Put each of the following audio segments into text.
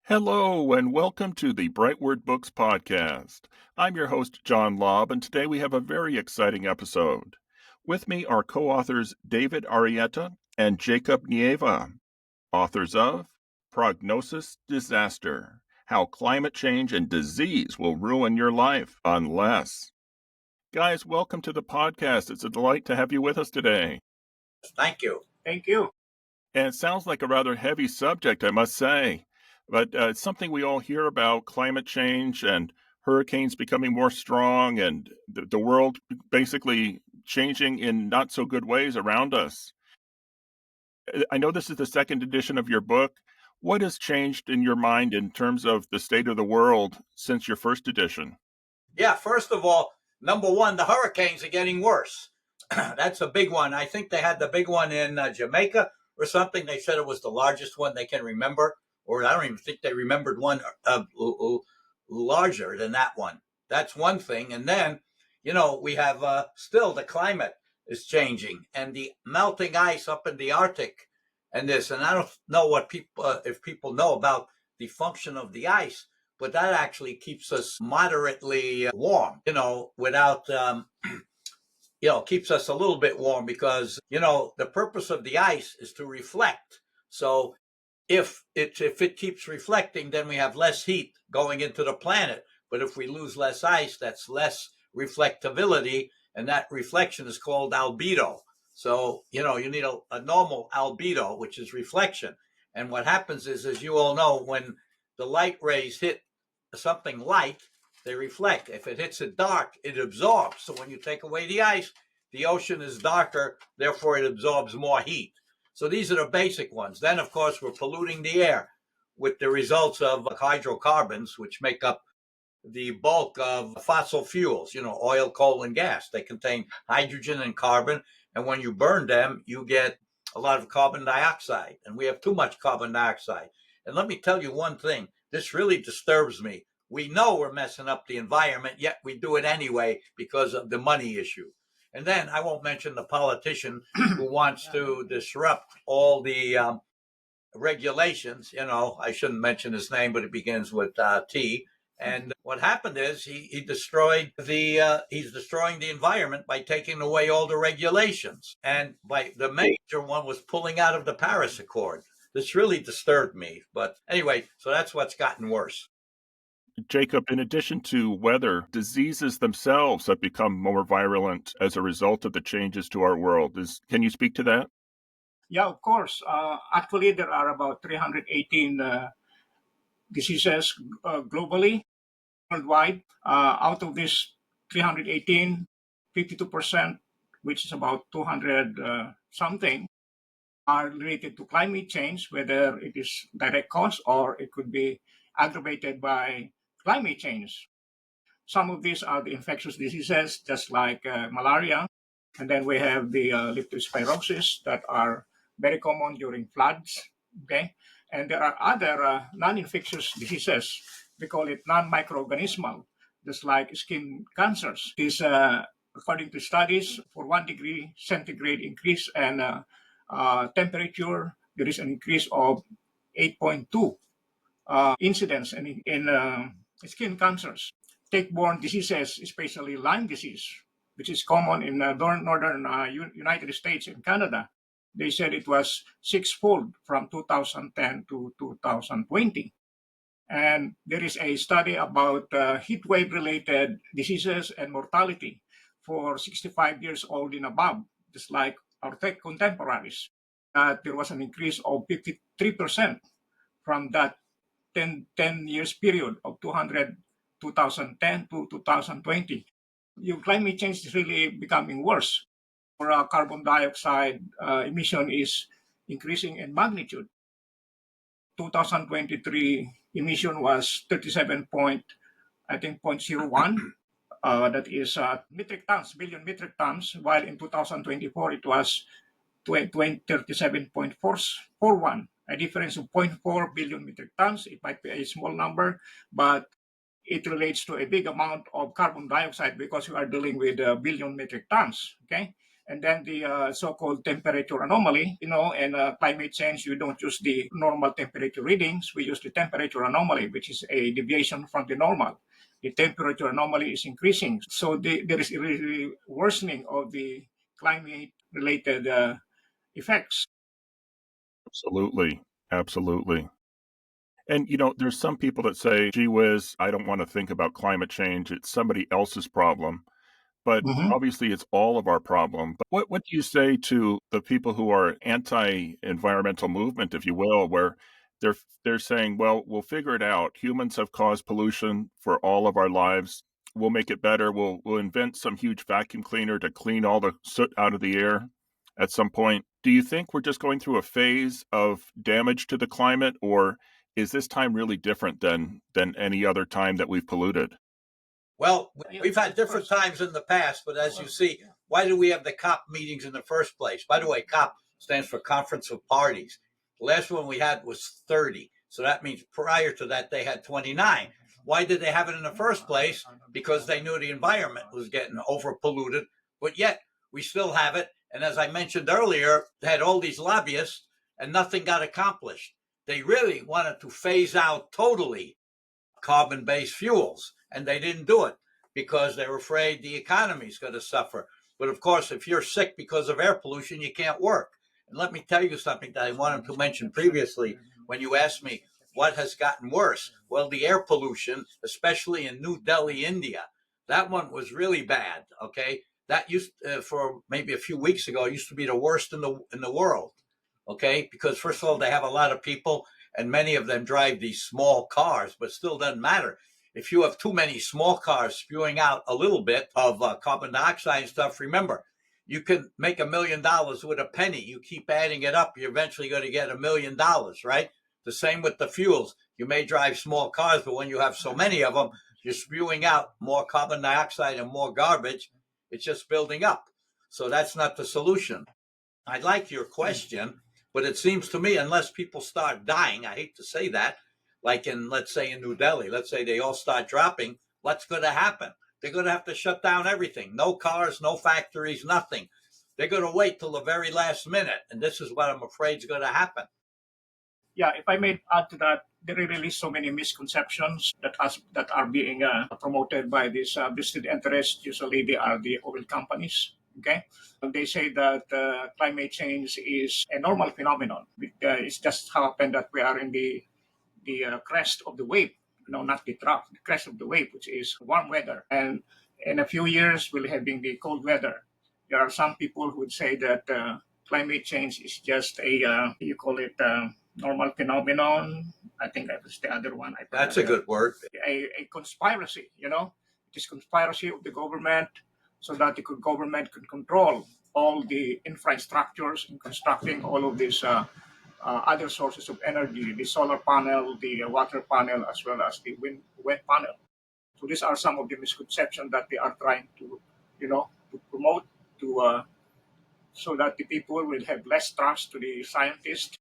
Hello, and welcome to the BrightWord Books Podcast. I'm your host, John Lobb, and today we have a very exciting episode. With me are co-authors David Arieti and Jacob Nieva, authors of Prognosis Disaster: How Climate Change and Disease Will Ruin Your Life Unless. Guys, welcome to the podcast. It's a delight to have you with us today. Thank you. Thank you. And it sounds like a rather heavy subject, I must say. But it's something we all hear about, climate change and hurricanes becoming more strong and the world basically changing in not so good ways around us. I know this is the second edition of your book. What has changed in your mind in terms of the state of the world since your first edition? Yeah, first of all, number one, the hurricanes are getting worse. That's a big one. I think they had the big one in Jamaica or something. They said it was the largest one they can remember. Or I don't even think they remembered one larger than that one. That's one thing. And then, we have still the climate is changing and the melting ice up in the Arctic and this. And I don't know what if people know about the function of the ice, but that actually keeps us moderately warm, without, keeps us a little bit warm because, the purpose of the ice is to reflect. So if it keeps reflecting, then we have less heat going into the planet. But if we lose less ice, that's less reflectivity, and that reflection is called albedo. So, you need a normal albedo, which is reflection. And what happens is, as you all know, when the light rays hit something light, they reflect. If it hits it dark, it absorbs. So when you take away the ice, the ocean is darker, therefore it absorbs more heat. So these are the basic ones. Then, of course, we're polluting the air with the results of hydrocarbons, which make up the bulk of fossil fuels, oil, coal, and gas. They contain hydrogen and carbon. And when you burn them, you get a lot of carbon dioxide. And we have too much carbon dioxide. And let me tell you one thing. This really disturbs me. We know we're messing up the environment, yet we do it anyway because of the money issue. And then I won't mention the politician who wants to disrupt all the regulations. I shouldn't mention his name, but it begins with T. And what happened is he's destroying the environment by taking away all the regulations. And by the major one was pulling out of the Paris Accord. This really disturbed me. But anyway, so that's what's gotten worse. Jacob, in addition to weather, diseases themselves have become more virulent as a result of the changes to our world. Can you speak to that? Yeah, of course. Actually, there are about 318 diseases globally, worldwide. Out of this 318, 52%, which is about 200 something, are related to climate change, whether it is direct cause or it could be aggravated by climate change. Some of these are the infectious diseases, just like malaria. And then we have the leptospirosis that are very common during floods. Okay. And there are other non-infectious diseases. We call it non-microorganismal, just like skin cancers. This, according to studies, for 1 degree centigrade increase in temperature, there is an increase of 8.2 incidence in skin cancers. Tick-borne diseases, especially Lyme disease, which is common in northern United States and Canada. They said it was sixfold from 2010 to 2020. And there is a study about heat wave-related diseases and mortality for 65 years old and above, just like our contemporaries. There was an increase of 53% from that 10 years period of 2010 to 2020. Your climate change is really becoming worse. Our carbon dioxide emission is increasing in magnitude. 2023 emission was 37.01. That is billion metric tons, while in 2024 it was 37.41, a difference of 0.4 billion metric tons. It might be a small number, but it relates to a big amount of carbon dioxide because we are dealing with a billion metric tons. Okay, And then the so-called temperature anomaly, and climate change, you don't use the normal temperature readings. We use the temperature anomaly, which is a deviation from the normal. The temperature anomaly is increasing. So there is a really worsening of the climate-related effects. Absolutely. Absolutely. And, there's some people that say, gee whiz, I don't want to think about climate change. It's somebody else's problem. But Mhm. obviously, it's all of our problem. But what do you say to the people who are anti-environmental movement, if you will, where they're saying, well, we'll figure it out. Humans have caused pollution for all of our lives. We'll make it better. We'll invent some huge vacuum cleaner to clean all the soot out of the air at some point. Do you think we're just going through a phase of damage to the climate, or is this time really different than any other time that we've polluted? Well, Yeah, we've had of different course. times in the past, but as you see, why do we have the COP meetings in the first place? By the way, COP stands for Conference of Parties. The last one we had was 30. So that means prior to that, they had 29. Why did they have it in the first place? Because they knew the environment was getting overpolluted, but yet we still have it. And as I mentioned earlier, they had all these lobbyists and nothing got accomplished. They really wanted to phase out totally carbon-based fuels, and they didn't do it because they were afraid the economy is going to suffer. But of course, if you're sick because of air pollution, you can't work. And let me tell you something that I wanted to mention previously when you asked me what has gotten worse. Well, the air pollution, especially in New Delhi, India, that one was really bad. Okay, that used for maybe a few weeks ago used to be the worst in the world. Okay, because first of all, they have a lot of people and many of them drive these small cars, but still doesn't matter. If you have too many small cars spewing out a little bit of carbon dioxide and stuff, remember, you can make $1 million with a penny. You keep adding it up, you're eventually going to get $1 million, right? The same with the fuels. You may drive small cars, but when you have so many of them, you're spewing out more carbon dioxide and more garbage. It's just building up. So that's not the solution. I like your question, but it seems to me, unless people start dying, I hate to say that, like let's say in New Delhi, let's say they all start dropping, what's going to happen? They're going to have to shut down everything. No cars, no factories, nothing. They're going to wait till the very last minute. And this is what I'm afraid is going to happen. Yeah, if I may add to that, there are really so many misconceptions that are being promoted by these vested interests. Usually, they are the oil companies. Okay, and they say that climate change is a normal phenomenon. It's just happened that we are in the crest of the wave. No, not the trough, the crest of the wave, which is warm weather. And in a few years, we'll having the cold weather. There are some people who would say that climate change is just you call it normal phenomenon. I think that was the other one. That's a good word. A conspiracy, it is conspiracy of the government so that the government can control all the infrastructures in constructing all of these other sources of energy, the solar panel, the water panel, as well as the wind panel. So these are some of the misconceptions that they are trying to promote so that the people will have less trust to the scientists.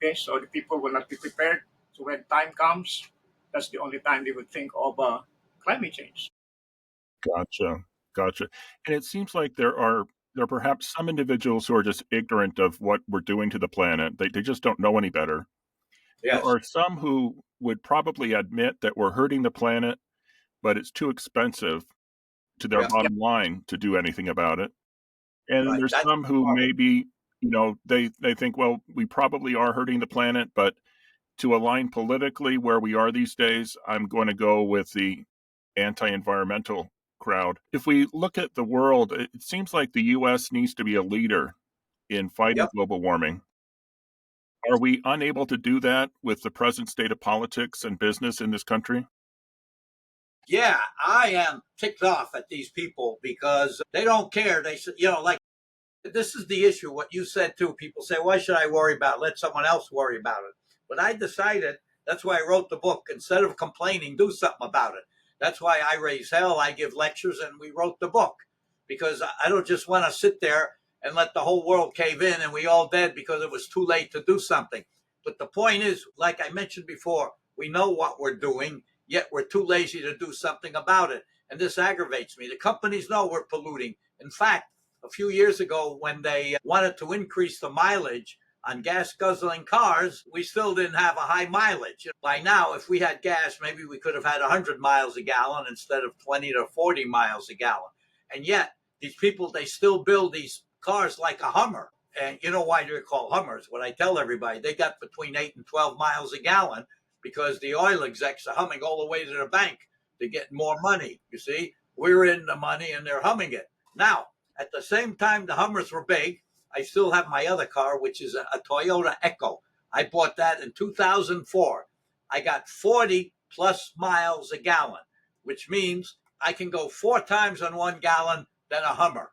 Okay, so the people will not be prepared. So when time comes, that's the only time they would think of climate change. Gotcha. Gotcha. And it seems like there are perhaps some individuals who are just ignorant of what we're doing to the planet. They just don't know any better. There Yes. are some who would probably admit that we're hurting the planet, but it's too expensive to their Yep. Yep. bottom line to do anything about it. And then Right. there's That's some the who problem. maybe, they think, well, we probably are hurting the planet, but to align politically where we are these days, I'm going to go with the anti-environmental crowd. If we look at the world, it seems like the US needs to be a leader in fighting Yep. global warming. Are we unable to do that with the present state of politics and business in this country? Yeah, I am ticked off at these people because they don't care. They said, like this is the issue. What you said too. People say, "Why should I worry about it? Let someone else worry about it." But I decided that's why I wrote the book. Instead of complaining, do something about it. That's why I raise hell. I give lectures, and we wrote the book because I don't just want to sit there and let the whole world cave in and we all dead because it was too late to do something. But the point is, like I mentioned before, we know what we're doing, yet we're too lazy to do something about it. And this aggravates me. The companies know we're polluting. In fact, a few years ago when they wanted to increase the mileage on gas guzzling cars, we still didn't have a high mileage. By now, if we had gas, maybe we could have had 100 miles a gallon instead of 20 to 40 miles a gallon. And yet, these people, they still build these cars like a Hummer. And you know why they're called Hummers? What I tell everybody, they got between 8 and 12 miles a gallon because the oil execs are humming all the way to the bank to get more money. You see, we're in the money and they're humming it. Now, at the same time the Hummers were big, I still have my other car, which is a Toyota Echo. I bought that in 2004. I got 40 plus miles a gallon, which means I can go 4 times on 1 gallon than a Hummer.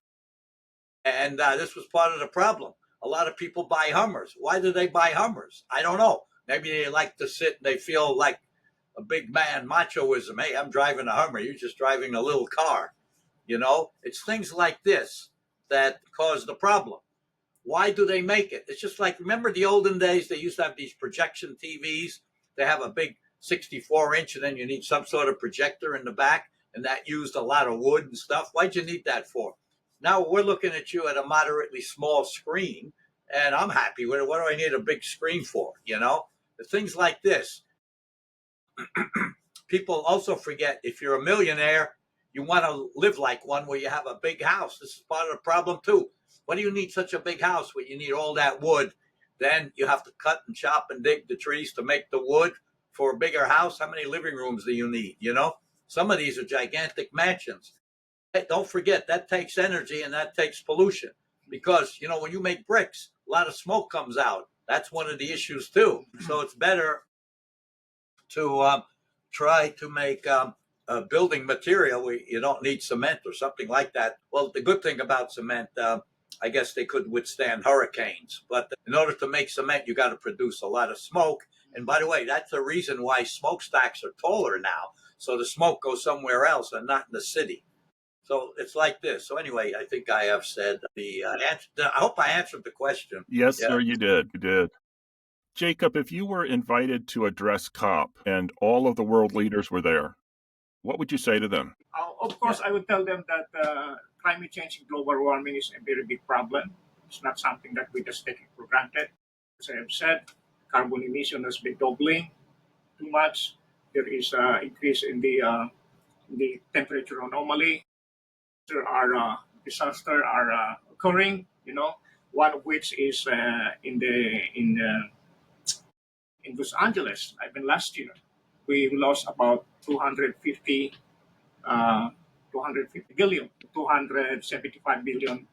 And this was part of the problem. A lot of people buy Hummers. Why do they buy Hummers? I don't know. Maybe they like to sit and they feel like a big man, machoism. Hey, I'm driving a Hummer. You're just driving a little car. You know, it's things like this that cause the problem. Why do they make it? It's just like, remember the olden days, they used to have these projection TVs. They have a big 64-inch and then you need some sort of projector in the back, and that used a lot of wood and stuff. Why'd you need that for? Now we're looking at you at a moderately small screen, and I'm happy with it. What do I need a big screen for? You know, the things like this. People also forget, if you're a millionaire, you want to live like one where you have a big house. This is part of the problem too. What do you need such a big house where you need all that wood? Then you have to cut and chop and dig the trees to make the wood for a bigger house. How many living rooms do you need? You know, some of these are gigantic mansions. Hey, don't forget, that takes energy and that takes pollution, because, you know, when you make bricks, a lot of smoke comes out. That's one of the issues too. So it's better to try to make a building material where you don't need cement or something like that. Well, the good thing about cement, I guess they could withstand hurricanes. But in order to make cement, you got to produce a lot of smoke. And by the way, that's the reason why smokestacks are taller now. So the smoke goes somewhere else and not in the city. So it's like this. So anyway, I think I have said the answer. I hope I answered the question. Yes, Yeah. sir, you did. You did. Jacob, if you were invited to address COP and all of the world leaders were there, what would you say to them? Of course, I would tell them that climate change and global warming is a very big problem. It's not something that we just take it for granted. As I have said, carbon emission has been doubling too much. There is an increase in the temperature anomaly. There are disasters are occurring. You know, one of which is in Los Angeles. Even last year, we lost about 250 billion, 275 billion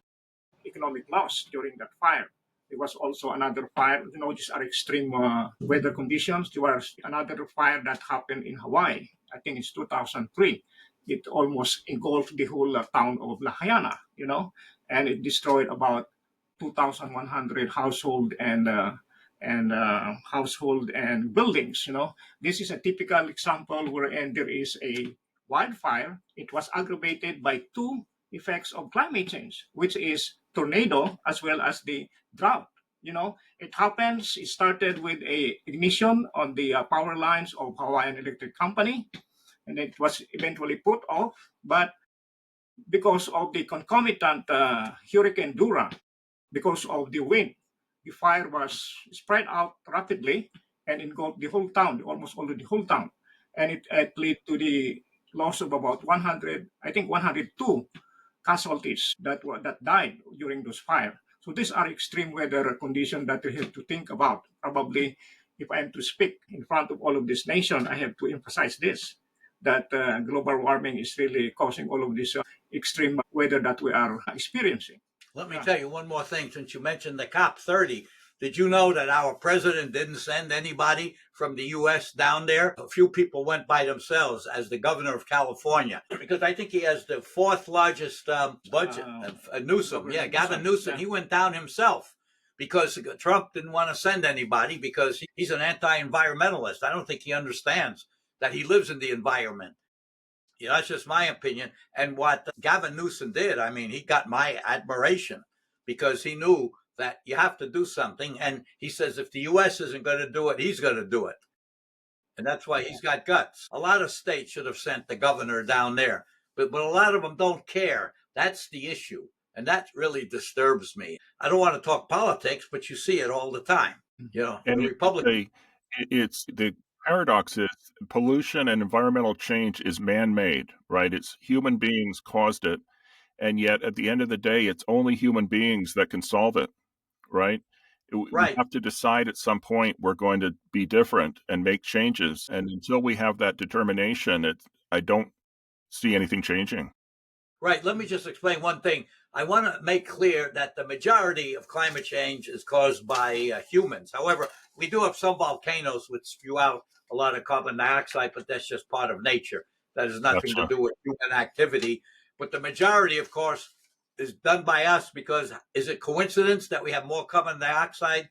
economic loss during that fire. There was also another fire. You know, these are extreme weather conditions. There was another fire that happened in Hawaii. I think it's 2003. It almost engulfed the whole town of Lahaina, you know, and it destroyed about 2,100 household and household and buildings. You know, this is a typical example wherein there is a wildfire. It was aggravated by 2 effects of climate change, which is tornado as well as the drought. You know, it happens. It started with a ignition on the power lines of Hawaiian Electric Company, and it was eventually put off. But because of the concomitant Hurricane Dura, because of the wind, the fire was spread out rapidly and engulfed the whole town, almost all of the whole town, and it led to the loss of about 100, I think 102 casualties that died during those fires. So these are extreme weather conditions that we have to think about. Probably, if I am to speak in front of all of this nation, I have to emphasize this, that global warming is really causing all of this extreme weather that we are experiencing. Let me tell you one more thing. Since you mentioned the COP30, did you know that our president didn't send anybody from the U.S. down there? A few people went by themselves, as the governor of California, because I think he has the 4th largest budget. Newsom, yeah, Gavin Newsom, he went down himself because Trump didn't want to send anybody because he's an anti-environmentalist. I don't think he understands that he lives in the environment. You know, that's just my opinion. And what Gavin Newsom did, I mean, he got my admiration because he knew that you have to do something. And he says, if the U.S. isn't going to do it, he's going to do it. And that's why he's got guts. A lot of states should have sent the governor down there, but a lot of them don't care. That's the issue. And that really disturbs me. I don't want to talk politics, but you see it all the time. And The Republicans. it's the paradox is pollution and environmental change is man-made, right? It's human beings caused it, and yet at the end of the day, it's only human beings that can solve it, right? We Right. have to decide at some point we're going to be different and make changes, and until we have that determination, I don't see anything changing. Right. Let me just explain one thing. I want to make clear that the majority of climate change is caused by humans. However, we do have some volcanoes which spew out a lot of carbon dioxide, but that's just part of nature. That has nothing to Gotcha. do with human activity. But the majority, of course, is done by us because is it coincidence that we have more carbon dioxide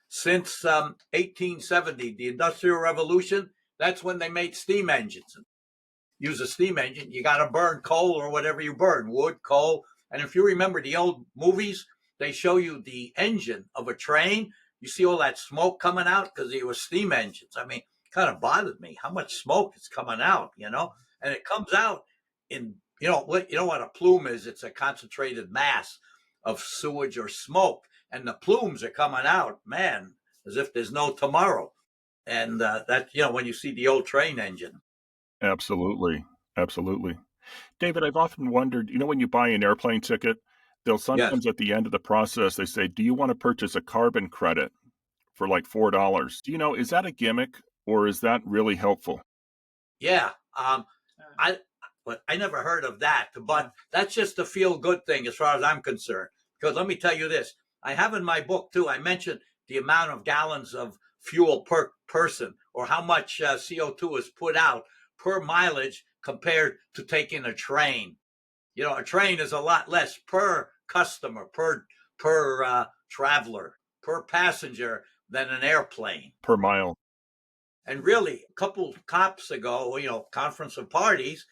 since 1870, the Industrial Revolution? That's when they made steam engines. Use a steam engine, you got to burn coal or whatever you burn, wood, coal. And if you remember the old movies, they show you the engine of a train. You see all that smoke coming out because it was steam engines. I mean, kind of bothered me how much smoke is coming out, and it comes out in, what a plume is. It's a concentrated mass of sewage or smoke. And the plumes are coming out, man, as if there's no tomorrow. And that, when you see the old train engine. Absolutely. Absolutely. David, I've often wondered, when you buy an airplane ticket, they'll Yes. sometimes at the end of the process, they say, do you want to purchase a carbon credit for like $4? Is that a gimmick or is that really helpful? Yeah. I never heard of that, but that's just a feel good thing as far as I'm concerned. Because let me tell you this, I have in my book too, I mentioned the amount of gallons of fuel per person or how much CO2 is put out per mileage compared to taking a train. A train is a lot less per customer, per traveler, per passenger than an airplane. Per mile. And really, a couple COPs ago, conference of parties,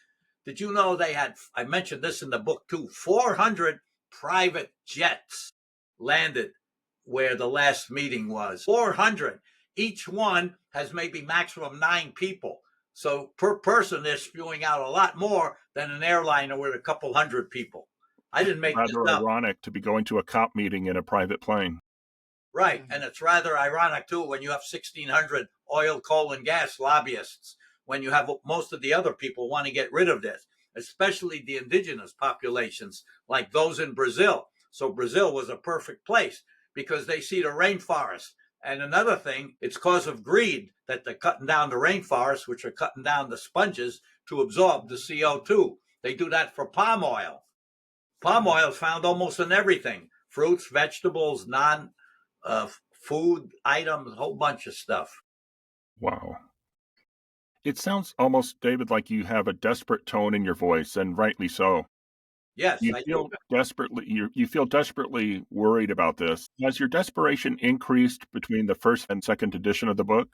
did you know they had, I mentioned this in the book too, 400 private jets landed where the last meeting was. 400. Each one has maybe maximum 9 people. So per person, they're spewing out a lot more than an airliner with a couple hundred people. I didn't make this Rather up. ironic to be going to a COP meeting in a private plane. Right. And it's rather ironic, too, when you have 1,600 oil, coal, and gas lobbyists, when you have most of the other people want to get rid of this, especially the indigenous populations, like those in Brazil. So Brazil was a perfect place because they see the rainforest. And another thing, it's cause of greed that they're cutting down the rainforests, which are cutting down the sponges to absorb the CO2. They do that for palm oil. Palm oil is found almost in everything, fruits, vegetables, food items, a whole bunch of stuff. Wow. It sounds almost, David, like you have a desperate tone in your voice, and rightly so. Yes, You I feel do. desperately you feel desperately worried about this. Has your desperation increased between the first and second edition of the book?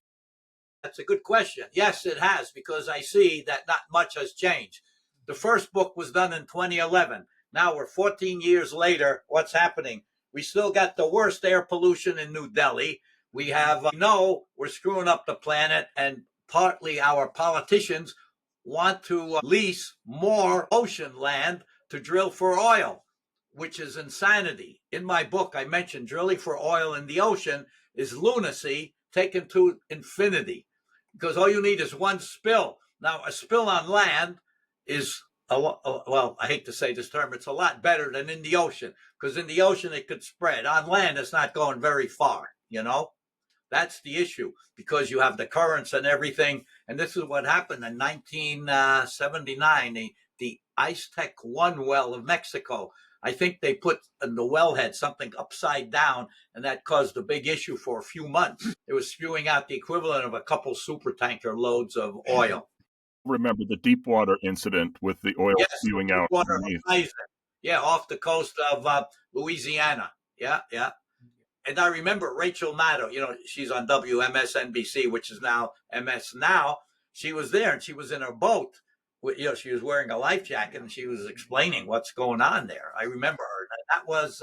That's a good question. Yes, it has, because I see that not much has changed. The first book was done in 2011. Now we're 14 years later. What's happening? We still got the worst air pollution in New Delhi. We have, we're screwing up the planet, and partly our politicians want to lease more ocean land to drill for oil, which is insanity. In my book, I mentioned drilling for oil in the ocean is lunacy taken to infinity, because all you need is one spill. Now, a spill on land is well, I hate to say this term, it's a lot better than in the ocean, because in the ocean it could spread. On land, it's not going very far. That's the issue, because you have the currents and everything. And this is what happened in 1979, the Aztec 1 well of Mexico. I think they put in the wellhead something upside down, and that caused a big issue for a few months. It was spewing out the equivalent of a couple super tanker loads of oil. Remember the Deepwater incident with the oil Yes, spewing out water underneath. horizon. Yeah, off the coast of Louisiana. Yeah, yeah. And I remember Rachel Maddow, she's on WMSNBC, which is now MS Now. She was there, and she was in her boat. She was wearing a life jacket, and she was explaining what's going on there. I remember her. That was,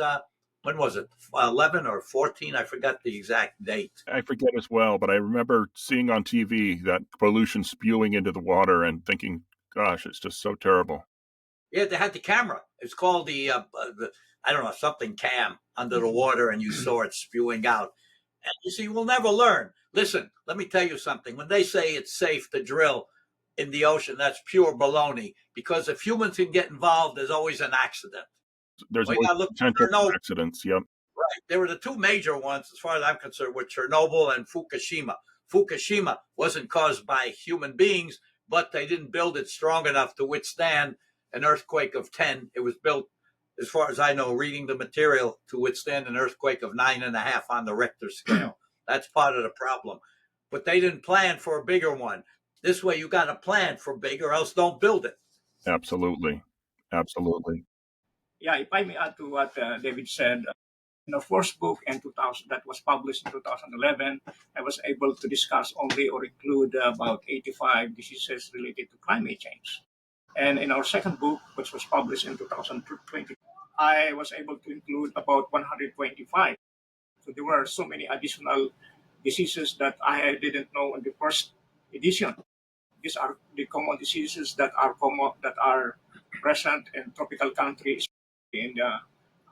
when was it? 11 or 14? I forgot the exact date. I forget as well, but I remember seeing on TV that pollution spewing into the water and thinking, gosh, it's just so terrible. Yeah, they had the camera. It's called I don't know, something cam under the water and you saw it spewing out. And you see, we'll never learn. Listen, let me tell you something. When they say it's safe to drill in the ocean, that's pure baloney. Because if humans can get involved, there's always an accident. There's Well, you always got to look at potential for Chernobyl. accidents. Yep. Right. There were the two major ones, as far as I'm concerned, were Chernobyl and Fukushima. Fukushima wasn't caused by human beings, but they didn't build it strong enough to withstand an earthquake of 10. It was built, as far as I know, reading the material, to withstand an earthquake of 9.5 on the Richter scale. That's part of the problem. But they didn't plan for a bigger one. This way, you got to plan for big, or else don't build it. Absolutely. Absolutely. Yeah, if I may add to what David said, in the first book in 2000 that was published in 2011, I was able to discuss only or include about 85 diseases related to climate change. And in our second book, which was published in 2020, I was able to include about 125. So there were so many additional diseases that I didn't know in the first edition. These are the common diseases that are present in tropical countries in the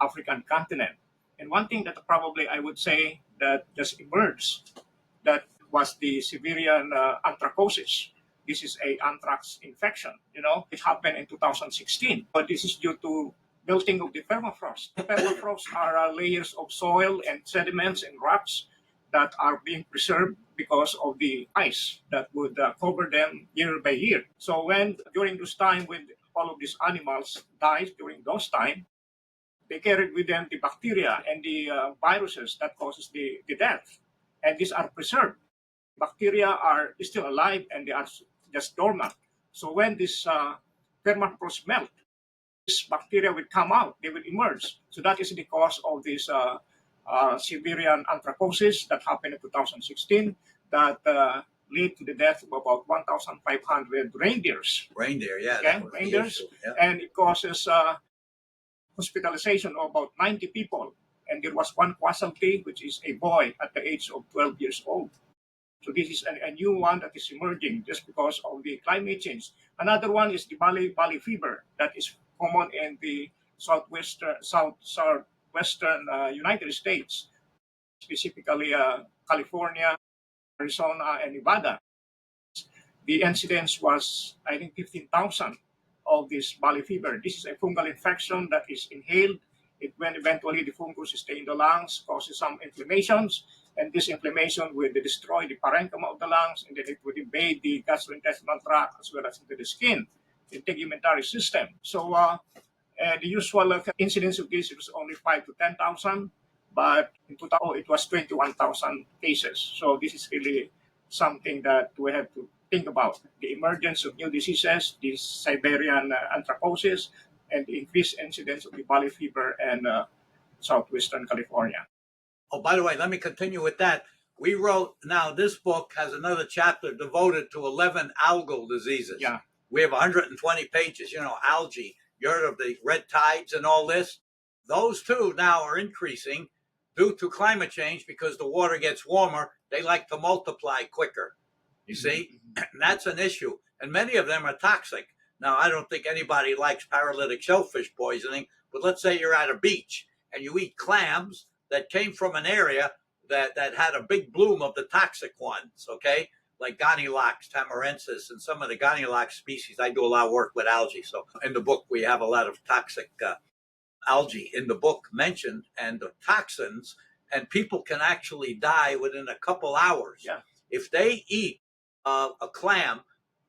African continent. And one thing that probably I would say that just emerged, that was the Siberian anthracosis. This is a anthrax infection. It happened in 2016, but this is due to melting of the permafrost. The permafrost are layers of soil and sediments and rocks that are being preserved because of the ice that would cover them year by year. So when during this time when all of these animals died during those time, they carried with them the bacteria and the viruses that causes the death. And these are preserved. Bacteria are still alive and they are just dormant. So when this permafrost melt, this bacteria will come out, they will emerge. So that is the cause of this Siberian anthracosis that happened in 2016 that led to the death of about 1,500 reindeers. Reindeer, yeah. Okay, reindeers. Yeah. And it causes hospitalization of about 90 people. And there was one casualty, which is a boy at the age of 12 years old. So this is a new one that is emerging just because of the climate change. Another one is the valley fever that is common in the southwestern United States, specifically California, Arizona, and Nevada. The incidence was, I think, 15,000 of this valley fever. This is a fungal infection that is inhaled. When eventually the fungus stays in the lungs, causes some inflammations, and this inflammation will destroy the parenchyma of the lungs, and then it would invade the gastrointestinal tract as well as into the skin, the integumentary system. So the usual incidence of this was only 5 to 10,000, but in 2000 it was 21,000 cases. So this is really something that we have to think about: the emergence of new diseases, the Siberian anthracosis, and the increased incidence of the valley fever in southwestern California. Oh, by the way, let me continue with that. We wrote, now this book has another chapter devoted to 11 algal diseases. Yeah. We have 120 pages, algae. You heard of the red tides and all this? Those too now are increasing due to climate change because the water gets warmer. They like to multiply quicker. You see? And that's an issue. And many of them are toxic. Now, I don't think anybody likes paralytic shellfish poisoning, but let's say you're at a beach and you eat clams that came from an area that had a big bloom of the toxic ones, okay? Like Gonilox tamarensis and some of the Gonilox species. I do a lot of work with algae. So in the book, we have a lot of toxic algae in the book mentioned and the toxins, and people can actually die within a couple hours. Yeah. If they eat a clam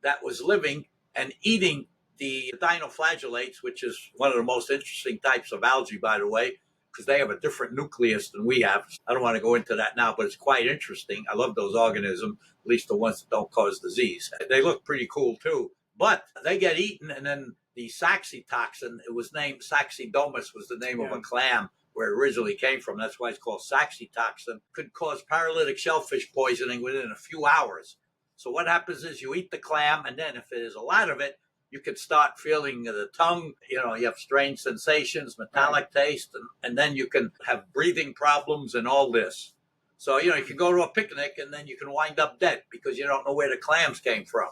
that was living and eating the dinoflagellates, which is one of the most interesting types of algae, by the way, because they have a different nucleus than we have. I don't want to go into that now, but it's quite interesting. I love those organisms, at least the ones that don't cause disease. They look pretty cool too, but they get eaten, and then the saxitoxin, it was named Saxidomus, was the name of a clam where it originally came from. That's why it's called saxitoxin. Could cause paralytic shellfish poisoning within a few hours. So what happens is you eat the clam, and then if there's a lot of it, you could start feeling the tongue, you have strange sensations, metallic taste, and then you can have breathing problems and all this. So, you can go to a picnic and then you can wind up dead because you don't know where the clams came from.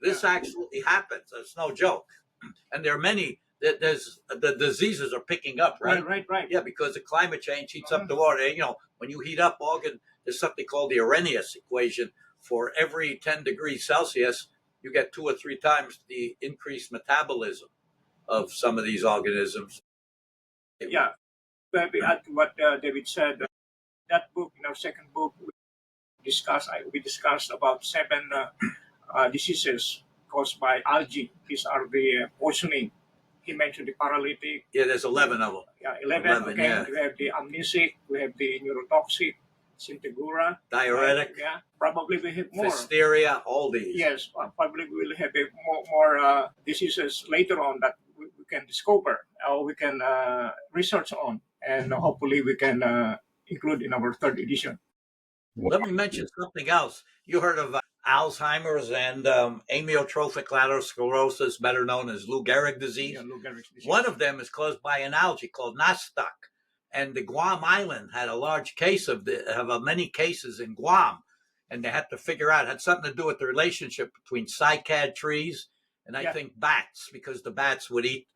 This actually happens. It's no joke. And there are many there's the diseases are picking up, right? Right. Yeah, because the climate change heats up the water. You know, when you heat up organ, there's something called the Arrhenius equation. For every 10 degrees Celsius, you get 2 or 3 times the increased metabolism of some of these organisms. Yeah, but we add to what David said. That book, in our second book, we discussed about 7 diseases caused by algae. These are the poisoning. He mentioned the paralytic. Yeah, there's 11 of them. Yeah, 11. Okay, yeah. we have the amnesic, we have the neurotoxic, syntegura, Diuretic, right? Yeah, probably we have more. Listeria, all these. Yes, probably we will have more diseases later on that we can discover or we can research on, and hopefully we can include in our third edition. Let me mention something else. You heard of Alzheimer's and amyotrophic lateral sclerosis, better known as Lou Gehrig disease. Yeah, Lou Gehrig's disease. One of them is caused by an algae called nostoc, and the Guam Island had a large case of many cases in Guam, and they had to figure out, it had something to do with the relationship between cycad trees and I think bats, because the bats would eat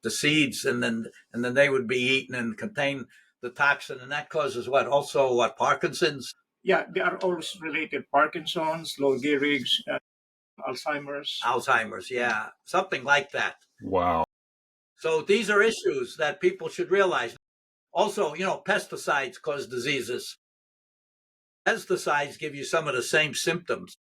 the seeds and then they would be eaten and contain the toxin, and that causes what, Parkinson's? Yeah, they are all related. Parkinson's, Lou Gehrig's, Alzheimer's, yeah, something like that. Wow. So these are issues that people should realize. Also, pesticides cause diseases. Pesticides give you some of the same symptoms.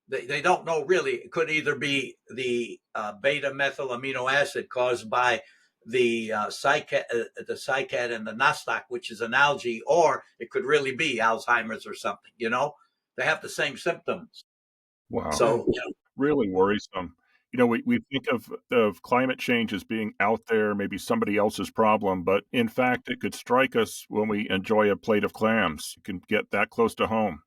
They don't know really. It could either be the beta-methyl amino acid caused by the cycad and the nostoc, which is an algae, or it could really be Alzheimer's or something. They have the same symptoms. Wow. So really worrisome. We think of climate change as being out there, maybe somebody else's problem, but in fact, it could strike us when we enjoy a plate of clams. It can get that close to home.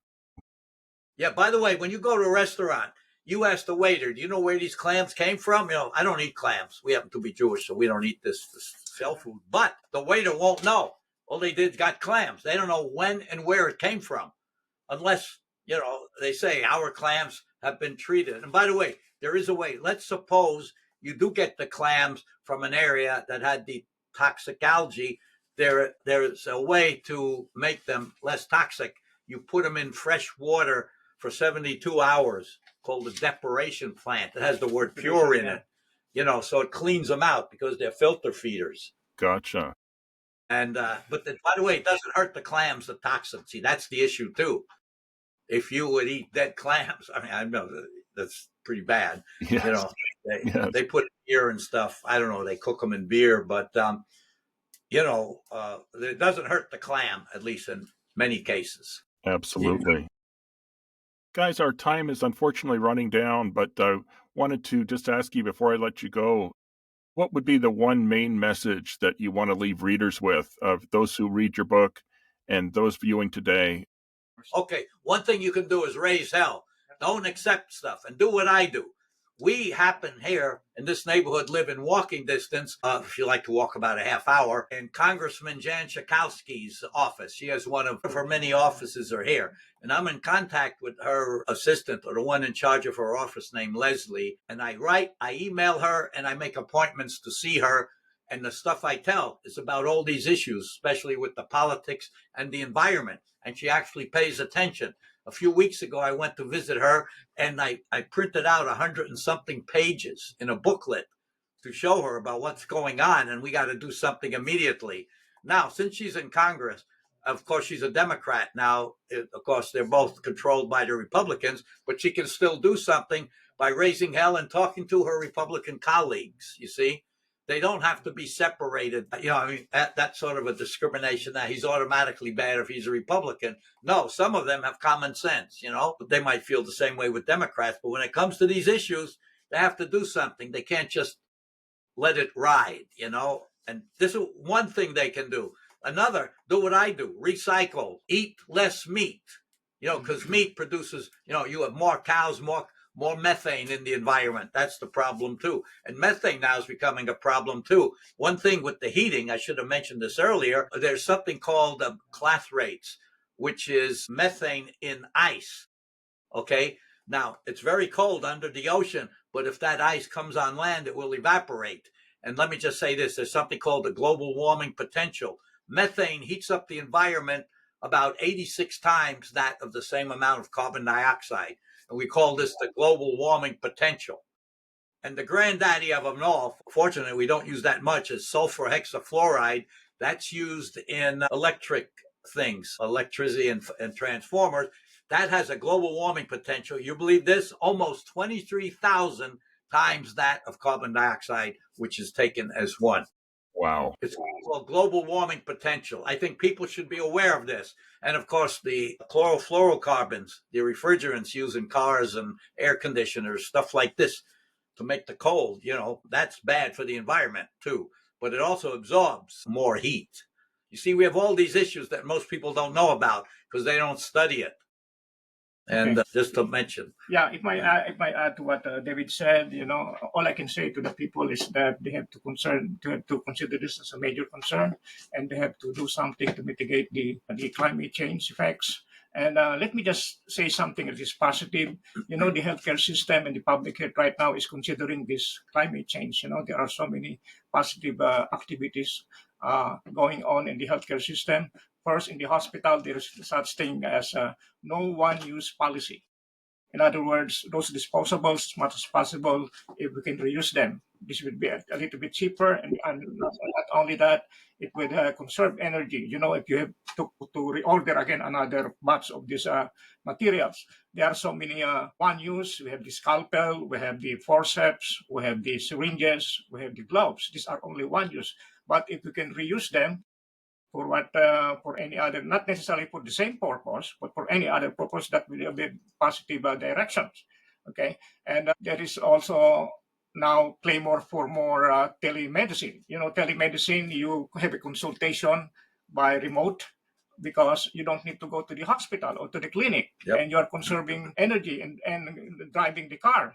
Yeah, by the way, when you go to a restaurant, you ask the waiter, do you know where these clams came from? I don't eat clams. We happen to be Jewish, so we don't eat this shell food. But the waiter won't know. All they did got clams. They don't know when and where it came from, unless, they say our clams have been treated. And by the way, there is a way. Let's suppose you do get the clams from an area that had the toxic algae. There's a way to make them less toxic. You put them in fresh water for 72 hours, called the depuration plant. It has the word pure in it, so it cleans them out because they're filter feeders. Gotcha. And by the way, it doesn't hurt the clams, the toxin. See, that's the issue too. If you would eat dead clams, I know that's pretty bad. Yes. They put beer and stuff. I don't know. They cook them in beer, but it doesn't hurt the clam, at least in many cases. Absolutely. Yeah. Guys, our time is unfortunately running down, but I wanted to just ask you before I let you go, what would be the one main message that you want to leave readers with, of those who read your book and those viewing today? Okay, one thing you can do is raise hell. Don't accept stuff and do what I do. We happen here in this neighborhood live in walking distance, if you like to walk about a half hour, in Congressman Jan Schakowsky's office. She has one of her many offices are here. And I'm in contact with her assistant, or the one in charge of her office, named Leslie. And I email her, and I make appointments to see her. And the stuff I tell is about all these issues, especially with the politics and the environment. And she actually pays attention. A few weeks ago, I went to visit her, and I printed out 100 and something pages in a booklet to show her about what's going on, and we got to do something immediately. Now, since she's in Congress, of course, she's a Democrat now. Of course, they're both controlled by the Republicans, but she can still do something by raising hell and talking to her Republican colleagues, you see. They don't have to be separated. That's sort of a discrimination that he's automatically bad if he's a Republican. No, some of them have common sense, They might feel the same way with Democrats, but when it comes to these issues, they have to do something. They can't just let it ride, And this is one thing they can do. Another, do what I do, recycle, eat less meat, because meat produces, you have more cows, more methane in the environment. That's the problem too. And methane now is becoming a problem too. One thing with the heating, I should have mentioned this earlier, there's something called clathrates, which is methane in ice. Okay. Now it's very cold under the ocean, but if that ice comes on land, it will evaporate. And let me just say this, there's something called the global warming potential. Methane heats up the environment about 86 times that of the same amount of carbon dioxide. And we call this the global warming potential. And the granddaddy of them all, fortunately, we don't use that much, is sulfur hexafluoride. That's used in electric things, electricity and transformers. That has a global warming potential. You believe this? Almost 23,000 times that of carbon dioxide, which is taken as one. Wow. It's called global warming potential. I think people should be aware of this. And of course, the chlorofluorocarbons, the refrigerants used in cars and air conditioners, stuff like this to make the cold, that's bad for the environment too. But it also absorbs more heat. You see, we have all these issues that most people don't know about because they don't study it. And just to mention. Yeah, it might add to what David said. All I can say to the people is that they have to consider this as a major concern, and they have to do something to mitigate the climate change effects. And let me just say something that is positive. The healthcare system and the public health right now is considering this climate change. There are so many positive activities going on in the healthcare system. First, in the hospital, there is such thing as no one-use policy. In other words, those disposables, as much as possible, if we can reuse them, this would be a little bit cheaper. And not only that, it would conserve energy. If you have to reorder again another batch of these materials, there are so many one-use. We have the scalpel, we have the forceps, we have the syringes, we have the gloves. These are only one-use. But if we can reuse them, for any other, not necessarily for the same purpose, but for any other purpose, that will be positive directions. Okay, and there is also now clamor for more telemedicine. Telemedicine, you have a consultation by remote because you don't need to go to the hospital or to the clinic, and you're conserving energy and driving the car.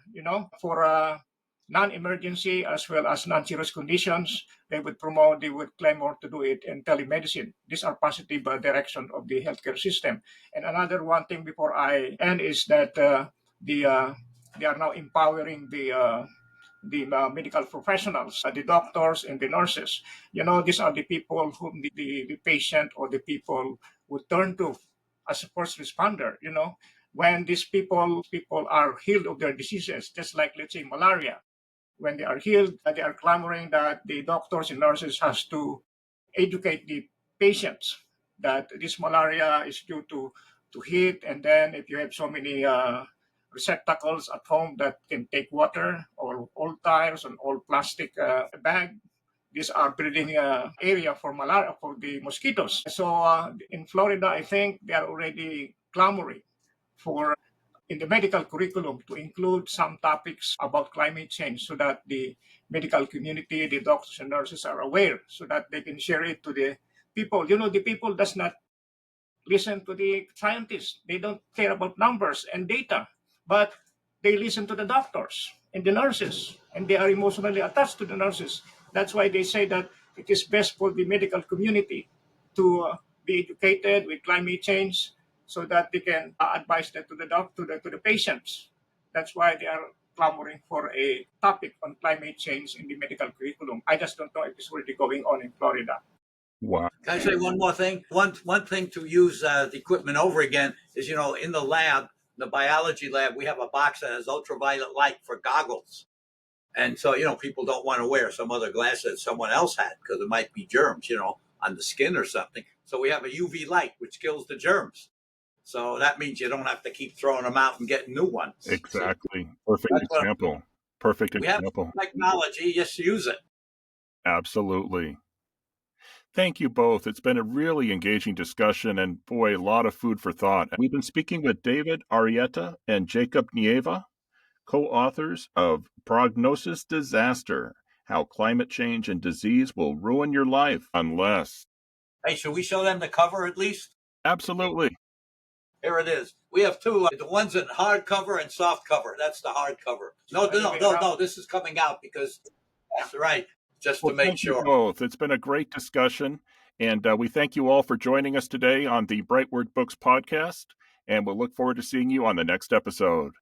For non-emergency as well as non-serious conditions, they would claim more to do it in telemedicine. These are positive direction of the healthcare system. And another one thing before I end is that they are now empowering the medical professionals, the doctors and the nurses. These are the people whom the patient or the people would turn to as a first responder. When these people are healed of their diseases, just like, let's say, malaria. When they are healed, they are clamoring that the doctors and nurses has to educate the patients that this malaria is due to heat. And then if you have so many receptacles at home that can take water, or old tires and old plastic bag, these are breeding area for malaria, for the mosquitoes. So in Florida, I think they are already clamoring for in the medical curriculum to include some topics about climate change so that the medical community, the doctors and nurses are aware so that they can share it to the people. The people does not listen to the scientists. They don't care about numbers and data, but they listen to the doctors and the nurses, and they are emotionally attached to the nurses. That's why they say that it is best for the medical community to be educated with climate change so that they can advise that to the patients. That's why they are clamoring for a topic on climate change in the medical curriculum. I just don't know if it's already going on in Florida. Wow. Can I say one more thing? One thing to use the equipment over again is, in the lab, the biology lab, we have a box that has ultraviolet light for goggles. And so, people don't want to wear some other glasses that someone else had because it might be germs, on the skin or something. So we have a UV light, which kills the germs. So that means you don't have to keep throwing them out and getting new ones. Exactly. Perfect example. Perfect example. We have technology, just use it. Absolutely. Thank you both. It's been a really engaging discussion and, boy, a lot of food for thought. We've been speaking with David Arieti and Jacob Nieva, co-authors of Prognosis Disaster, How Climate Change and Disease Will Ruin Your Life Unless... Hey, should we show them the cover at least? Absolutely. Here it is. We have two. The one's in hardcover and soft cover. That's the hardcover. No. This is coming out because that's right. Just to make sure. Thank you both. It's been a great discussion, and we thank you all for joining us today on the BrightWord Books Podcast, and we'll look forward to seeing you on the next episode.